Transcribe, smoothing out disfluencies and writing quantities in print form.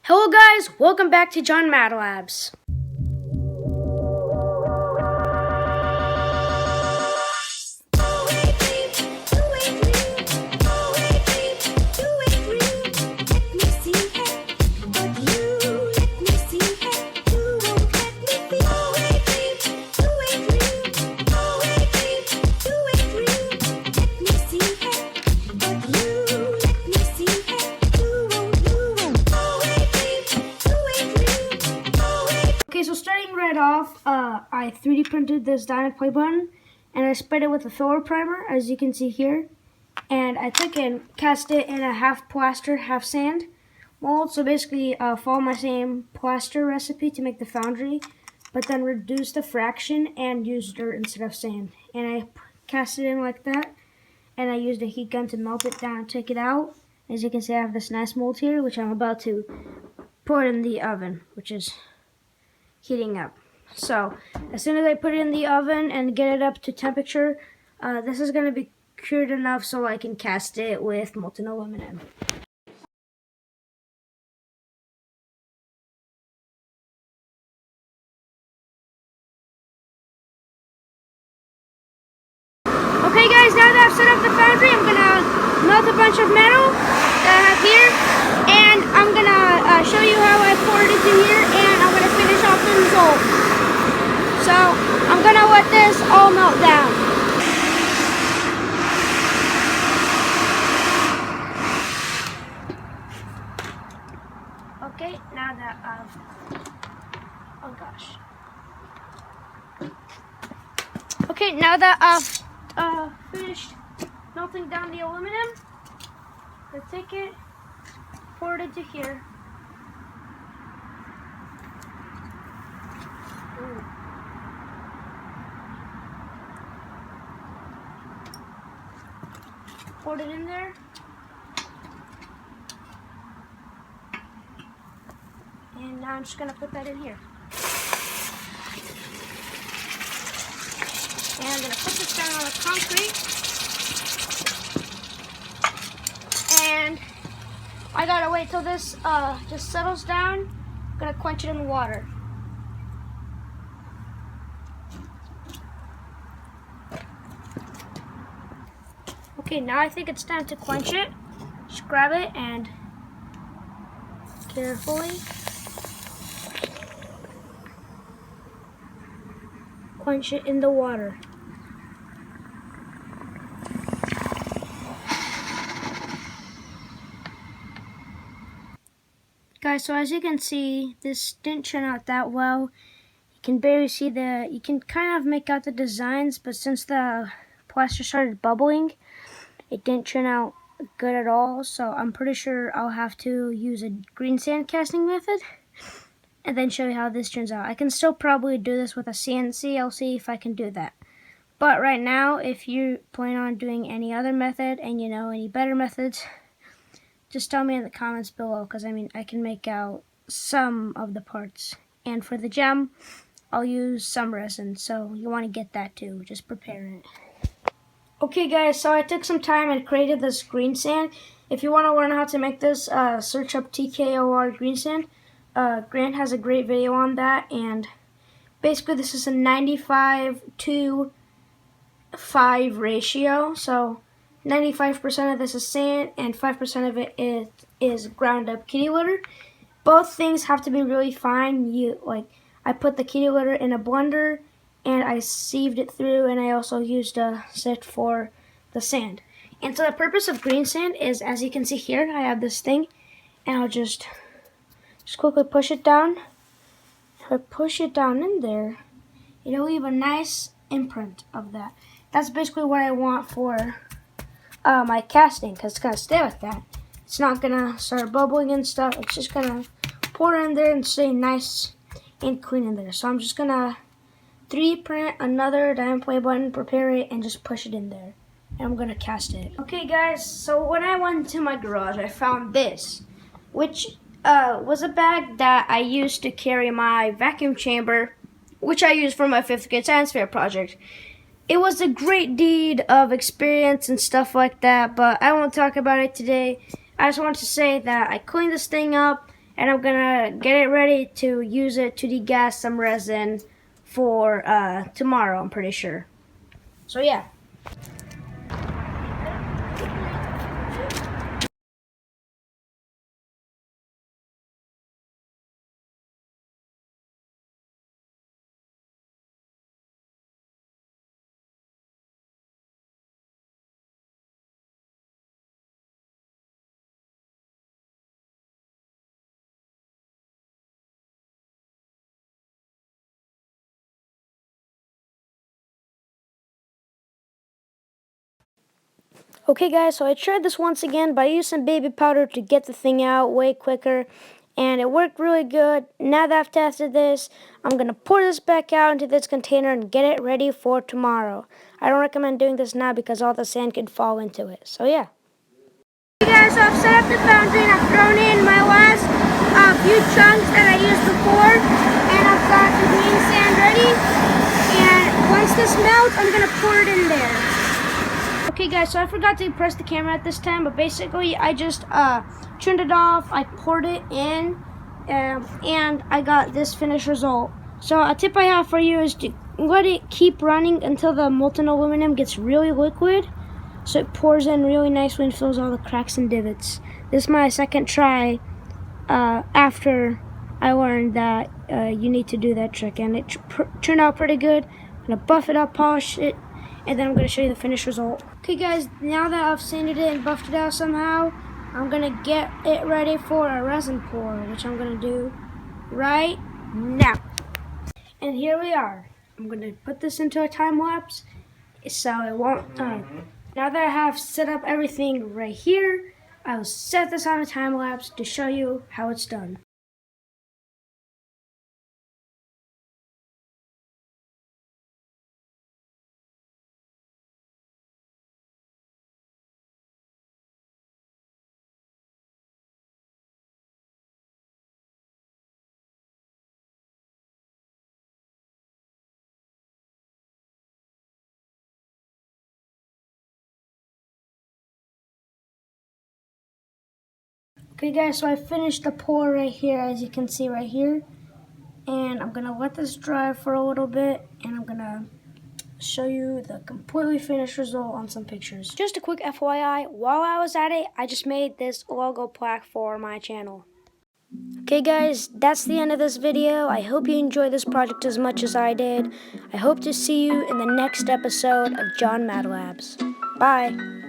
Hello guys, welcome back to John Mad Labs. Okay, so starting right off, I 3D printed this diamond play button, and I sprayed it with a filler primer, as you can see here. And I took and cast it in a half plaster, half sand mold. So basically, follow my same plaster recipe to make the foundry, but then reduce the fraction and use dirt instead of sand. And I cast it in like that, and I used a heat gun to melt it down and take it out. As you can see, I have this nice mold here, which I'm about to put in the oven, which is heating up. So as soon as I put it in the oven and get it up to temperature, this is going to be cured enough so I can cast it with molten aluminum. Okay guys, now that I've set up the foundry, I'm going to melt a bunch of metal that I have here, and I'm going to show you how I poured it into here, and I'm going to finish off the result. So I'm going to let this all melt down. Okay, now that oh gosh. Okay, now that I've finished melting down the aluminum, I take it, pour it into here. Ooh. Poured it in there. And now I'm just going to put that in here. And I'm going to put this down on the concrete. And I got to wait till this just settles down. I'm going to quench it in water. Okay, now I think it's time to quench it. Just grab it and carefully quench it in the water. Guys, so as you can see, this didn't turn out that well. You can barely see you can kind of make out the designs, but since the plaster started bubbling, it didn't turn out good at all. So I'm pretty sure I'll have to use a green sand casting method and then show you how this turns out. I can still probably do this with a CNC. I'll see if I can do that. But right now, if you plan on doing any other method and you know any better methods, just tell me in the comments below, because I mean I can make out some of the parts. And for the gem, I'll use some resin, so you want to get that too. Just prepare it. Okay guys, so I took some time and created this green sand. If you want to learn how to make this, search up TKOR green sand. Grant has a great video on that, and basically this is a 95 to 5 ratio. So 95% of this is sand and 5% of it is ground up kitty litter. Both things have to be really fine. I put the kitty litter in a blender and I sieved it through, and I also used a sift for the sand. And so the purpose of green sand is, as you can see here, I have this thing, and I'll just quickly push it down. If I push it down in there, it'll leave a nice imprint of that. That's basically what I want for my casting, because it's going to stay like that. It's not going to start bubbling and stuff. It's just going to pour in there and stay nice and clean in there. So I'm just going to 3D print another diamond play button, prepare it, and just push it in there. And I'm going to cast it. Okay guys, so when I went to my garage, I found this, which was a bag that I used to carry my vacuum chamber, which I used for my 5th grade science fair project. It was a great deed of experience and stuff like that, but I won't talk about it today. I just want to say that I cleaned this thing up, and I'm gonna get it ready to use it to degas some resin for tomorrow, I'm pretty sure. So yeah. Okay guys, so I tried this once again, but I used some baby powder to get the thing out way quicker, and it worked really good. Now that I've tested this, I'm going to pour this back out into this container and get it ready for tomorrow. I don't recommend doing this now because all the sand could fall into it, so yeah. Hey guys, so I've set up the foundry and I've thrown in my last few chunks that I used before, and I've got the green sand ready, and once this melts, I'm going to pour it in there. Okay guys, so I forgot to press the camera at this time, but basically I just turned it off, I poured it in, and I got this finished result. So a tip I have for you is to let it keep running until the molten aluminum gets really liquid, so it pours in really nicely and fills all the cracks and divots. This is my second try after I learned that you need to do that trick, and it turned out pretty good. I'm going to buff it up, polish it, and then I'm going to show you the finished result. Okay guys, now that I've sanded it and buffed it out somehow, I'm going to get it ready for a resin pour, which I'm going to do right now. And here we are. I'm going to put this into a time lapse so it won't. Now that I have set up everything right here, I will set this on a time lapse to show you how it's done. Okay guys, so I finished the pour right here, as you can see right here. And I'm gonna let this dry for a little bit, and I'm gonna show you the completely finished result on some pictures. Just a quick FYI, while I was at it, I just made this logo plaque for my channel. Okay guys, that's the end of this video. I hope you enjoyed this project as much as I did. I hope to see you in the next episode of John Mad Labs. Bye!